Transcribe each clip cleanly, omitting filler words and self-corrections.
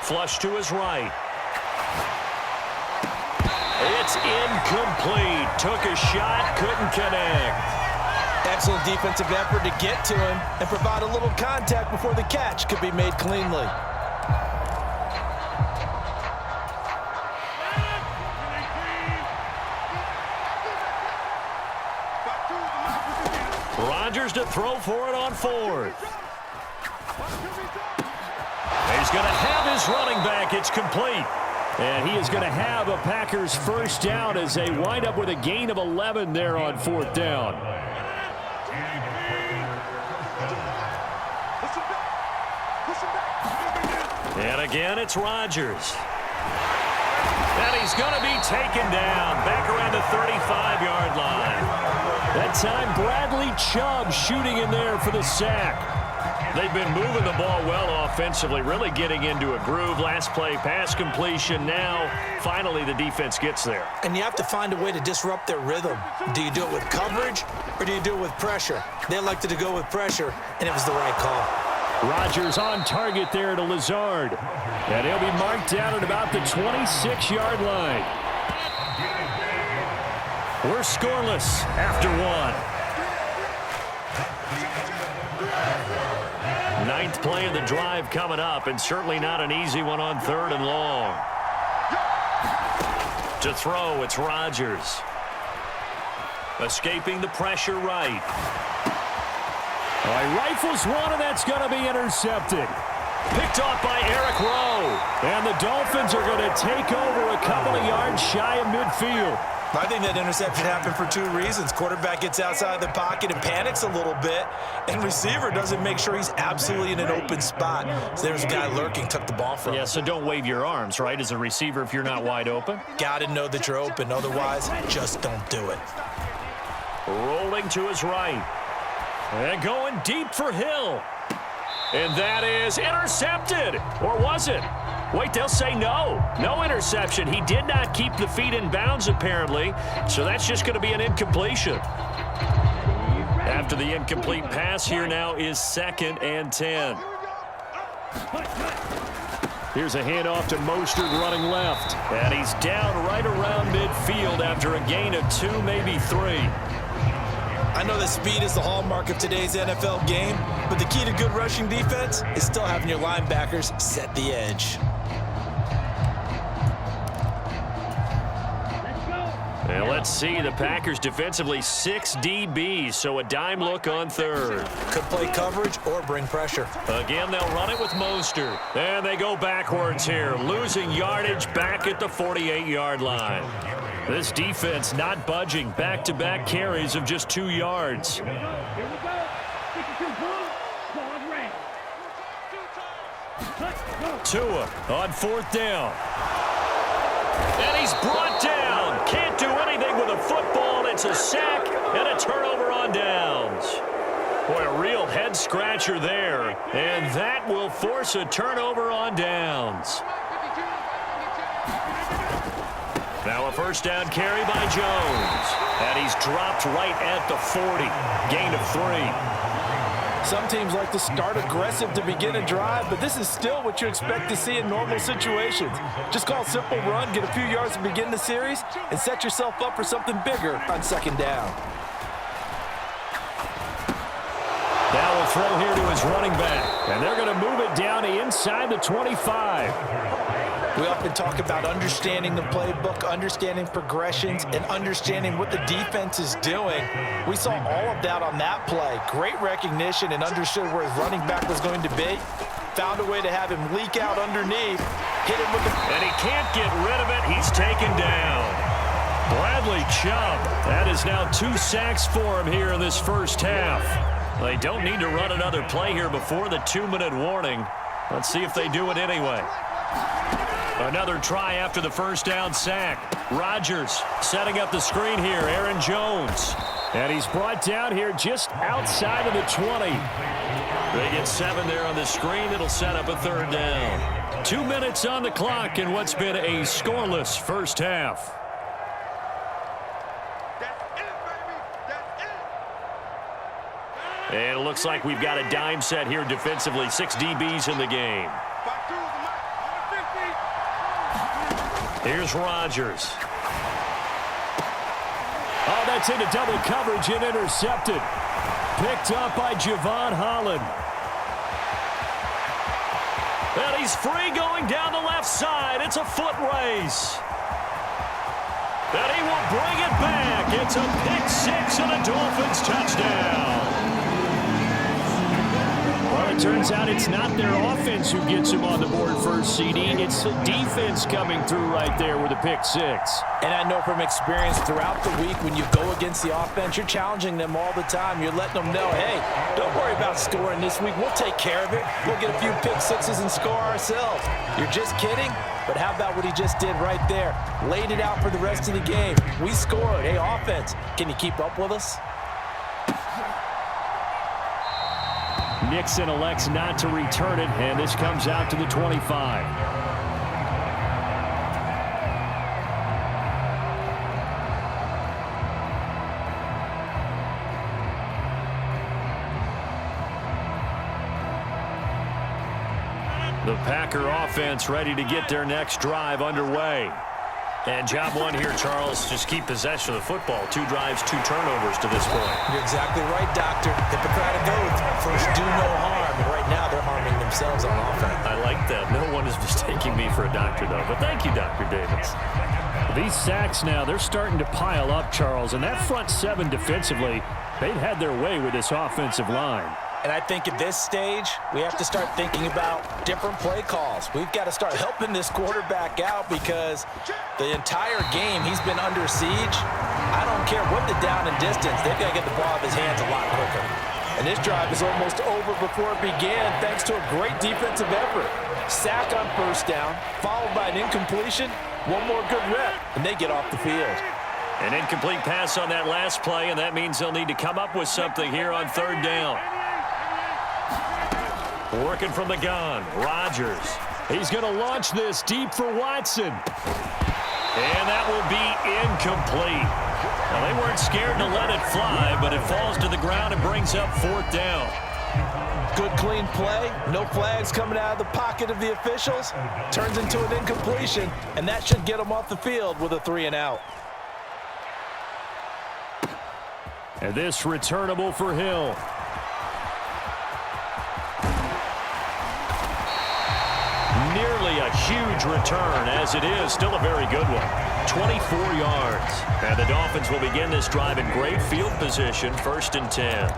Flush to his right. It's incomplete. Took a shot, couldn't connect. Excellent defensive effort to get to him and provide a little contact before the catch could be made cleanly. Rodgers to throw for it on fourth. He's going to have his running back. It's complete. And he is going to have a Packers first down as they wind up with a gain of 11 there on fourth down. And again, it's Rodgers. And he's going to be taken down back around the 35-yard line. That time, Bradley Chubb shooting in there for the sack. They've been moving the ball well offensively, really getting into a groove. Last play, pass completion. Now, finally, the defense gets there. And you have to find a way to disrupt their rhythm. Do you do it with coverage or do you do it with pressure? They elected to go with pressure, and it was the right call. Rodgers on target there to Lazard. And he'll be marked down at about the 26-yard line. We're scoreless after one. Ninth play of the drive coming up, and certainly not an easy one on third and long. To throw, it's Rodgers. Escaping the pressure right. He rifles one, and that's going to be intercepted. Picked off by Eric Rowe. And the Dolphins are going to take over a couple of yards shy of midfield. I think that interception happened for two reasons. Quarterback gets outside the pocket and panics a little bit, and receiver doesn't make sure he's absolutely in an open spot. So there's a guy lurking, took the ball from him. Yeah, so don't wave your arms, right, as a receiver if you're not wide open. Got to know that you're open. Otherwise, just don't do it. Rolling to his right. And going deep for Hill. And that is intercepted. Or was it? Wait, they'll say no. No interception. He did not keep the feet in bounds, apparently. So that's just going to be an incompletion. After the incomplete pass, here now is 2nd and 10. Here's a handoff to Mostert running left. And he's down right around midfield after a gain of 2, maybe 3. I know that speed is the hallmark of today's NFL game, but the key to good rushing defense is still having your linebackers set the edge. And let's see, the Packers defensively 6 DBs, so a dime look on third. Could play coverage or bring pressure. Again, they'll run it with Mostert. And they go backwards here, losing yardage back at the 48-yard line. This defense not budging, back-to-back carries of just 2 yards. Tua on fourth down. And he's brought down. Can't do anything with a football. It's a sack and a turnover on downs. Boy, a real head-scratcher there. And that will force a turnover on downs. Now a first down carry by Jones. And he's dropped right at the 40. Gain of 3. Some teams like to start aggressive to begin a drive, but this is still what you expect to see in normal situations. Just call a simple run, get a few yards to begin the series, and set yourself up for something bigger on second down. Now a throw here to his running back, and they're going to move it down to inside the 25. We often talk about understanding the playbook, understanding progressions, and understanding what the defense is doing. We saw all of that on that play. Great recognition and understood where his running back was going to be. Found a way to have him leak out underneath. Hit him with the... And he can't get rid of it. He's taken down. Bradley Chubb. That is now 2 sacks for him here in this first half. They don't need to run another play here before the 2-minute warning. Let's see if they do it anyway. Another try after the first down sack. Rodgers setting up the screen here. Aaron Jones. And he's brought down here just outside of the 20. They get 7 there on the screen. It'll set up a third down. 2 minutes on the clock in what's been a scoreless first half. And it looks like we've got a dime set here defensively. 6 DBs in the game. Here's Rodgers. Oh, that's into double coverage and intercepted. Picked up by Javon Holland. And he's free going down the left side. It's a foot race. And he will bring it back. It's a pick six and a Dolphins touchdown. Well, it turns out it's not their offense who gets him on the board first, CD. It's the defense coming through right there with a pick six. And I know from experience throughout the week when you go against the offense, you're challenging them all the time. You're letting them know, hey, don't worry about scoring this week. We'll take care of it. We'll get a few pick sixes and score ourselves. You're just kidding? But how about what he just did right there? Laid it out for the rest of the game. We scored. Hey, offense, can you keep up with us? Nixon elects not to return it, and this comes out to the 25. The Packer offense ready to get their next drive underway. And job one here, Charles, just keep possession of the football. 2 drives, 2 turnovers to this point. You're exactly right, Doctor. Hippocratic oath. First, do no harm. And right now, they're harming themselves on offense. I like that. No one is mistaking me for a doctor, though. But thank you, Dr. Davis. These sacks now, they're starting to pile up, Charles. And that front 7 defensively, they've had their way with this offensive line. And I think at this stage, we have to start thinking about different play calls. We've got to start helping this quarterback out because the entire game he's been under siege. I don't care what the down and distance. They've got to get the ball out of his hands a lot quicker. And this drive is almost over before it began thanks to a great defensive effort. Sack on first down, followed by an incompletion. One more good rep, and they get off the field. An incomplete pass on that last play, and that means they'll need to come up with something here on third down. Working from the gun, Rodgers. He's going to launch this deep for Watson. And that will be incomplete. Now, they weren't scared to let it fly, but it falls to the ground and brings up fourth down. Good, clean play. No flags coming out of the pocket of the officials. Turns into an incompletion, and that should get them off the field with a 3 and out. And this returnable for Hill. Nearly a huge return, as it is still a very good one. 24 yards. And the Dolphins will begin this drive in great field position, 1st and 10.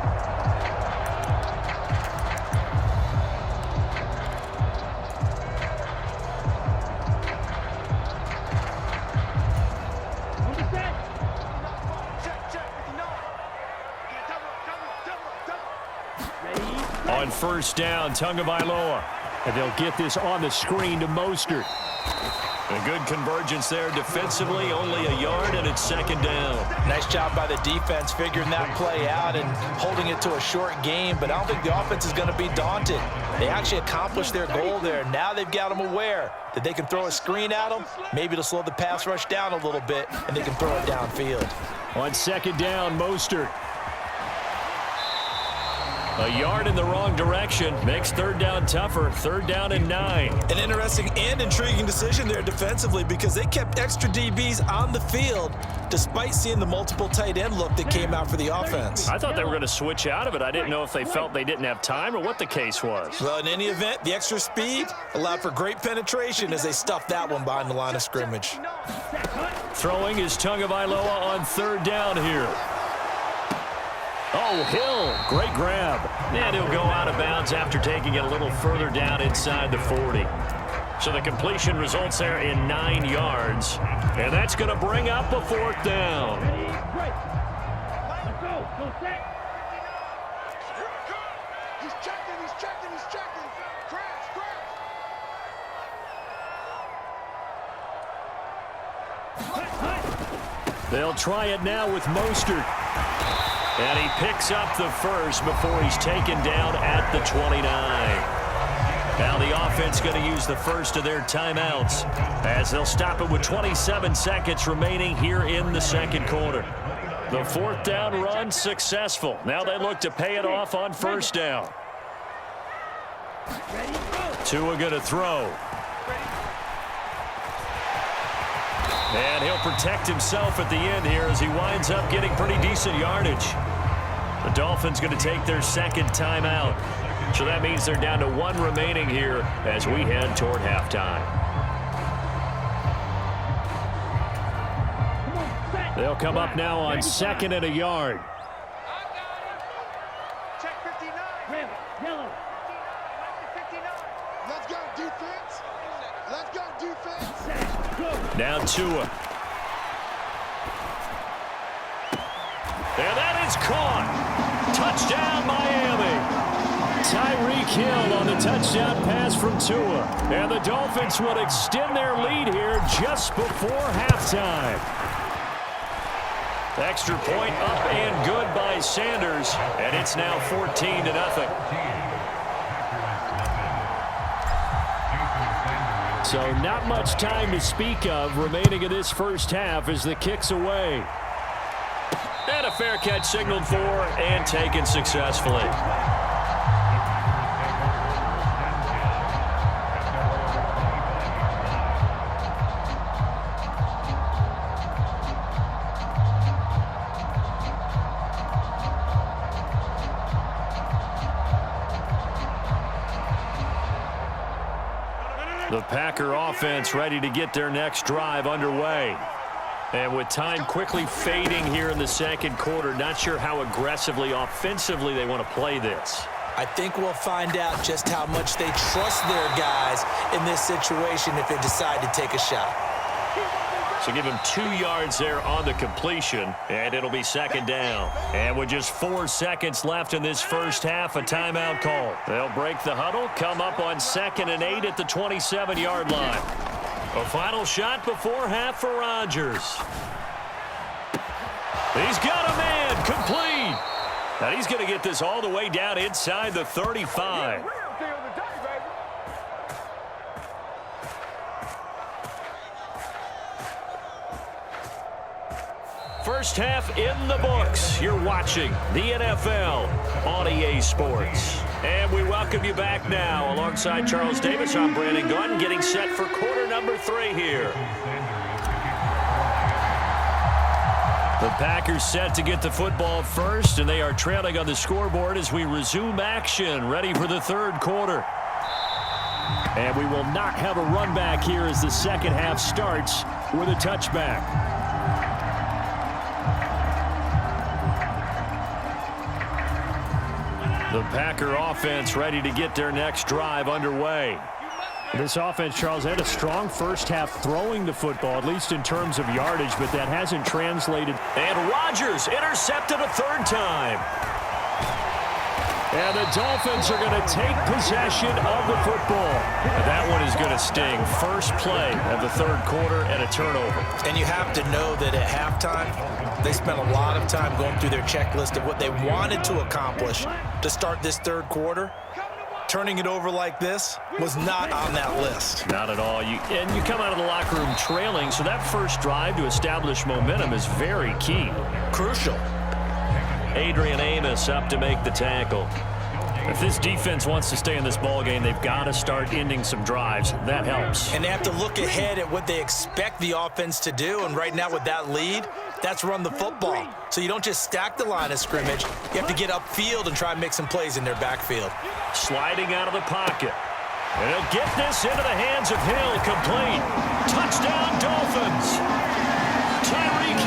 On first down, Tagovailoa. And they'll get this on the screen to Mostert. A good convergence there defensively, only a yard, and it's 2nd down. Nice job by the defense figuring that play out and holding it to a short game, but I don't think the offense is going to be daunted. They actually accomplished their goal there. Now they've got them aware that they can throw a screen at them, maybe to slow the pass rush down a little bit, and they can throw it downfield. On 2nd down, Mostert. A yard in the wrong direction makes 3rd down tougher. 3rd down and 9. An interesting and intriguing decision there defensively because they kept extra DBs on the field despite seeing the multiple tight end look that came out for the offense. I thought they were going to switch out of it. I didn't know if they felt they didn't have time or what the case was. Well, in any event, the extra speed allowed for great penetration as they stuffed that one behind the line of scrimmage. Throwing is Tagovailoa on 3rd down here. Oh, Hill, great grab. And he'll go out of bounds after taking it a little further down inside the 40. So the completion results there in 9 yards. And that's going to bring up a 4th down. They'll try it now with Mostert. And he picks up the first before he's taken down at the 29. Now the offense going to use the first of their timeouts as they'll stop it with 27 seconds remaining here in the 2nd quarter. The 4th down run successful. Now they look to pay it off on 1st down. Tua going to throw. And he'll protect himself at the end here as he winds up getting pretty decent yardage. The Dolphins going to take their second timeout. So that means they're down to 1 remaining here as we head toward halftime. They'll come up now on 2nd and a yard. Check 59. Yellow. 59. Let's go, defense. Let's go, defense. Now Tua. And that is caught. Touchdown, Miami. Tyreek Hill on the touchdown pass from Tua. And the Dolphins will extend their lead here just before halftime. Extra point up and good by Sanders. And it's now 14-0. So not much time to speak of remaining in this first half as the kick's away. And a fair catch signaled for and taken successfully. The Packer offense ready to get their next drive underway. And with time quickly fading here in the second quarter, not sure how aggressively, offensively they want to play this. I think we'll find out just how much they trust their guys in this situation if they decide to take a shot. So give him 2 yards there on the completion, and it'll be second down. And with just 4 seconds left in this first half, a timeout call. They'll break the huddle, come up on 2nd and 8 at the 27-yard line. A final shot before half for Rodgers. He's got a man, complete. Now he's going to get this all the way down inside the 35. First half in the books. You're watching the NFL on EA Sports. And we welcome you back now. Alongside Charles Davis, I'm Brandon Gunn, getting set for quarter number 3 here. The Packers set to get the football first, and they are trailing on the scoreboard as we resume action, ready for the third quarter. And we will not have a run back here as the second half starts with a touchback. The Packer offense ready to get their next drive underway. This offense, Charles, had a strong first half throwing the football, at least in terms of yardage, but that hasn't translated. And Rodgers intercepted a 3rd time. And the Dolphins are going to take possession of the football. And that one is going to sting. First play of the third quarter and a turnover. And you have to know that at halftime, they spent a lot of time going through their checklist of what they wanted to accomplish to start this third quarter. Turning it over like this was not on that list. Not at all. You come out of the locker room trailing, so that first drive to establish momentum is very key. Crucial. Adrian Amos up to make the tackle. If this defense wants to stay in this ballgame, they've got to start ending some drives. That helps. And they have to look ahead at what they expect the offense to do. And right now with that lead, that's run the football. So you don't just stack the line of scrimmage. You have to get upfield and try and make some plays in their backfield. Sliding out of the pocket. And he'll get this into the hands of Hill. Complete. Touchdown, Dolphins. Tyreek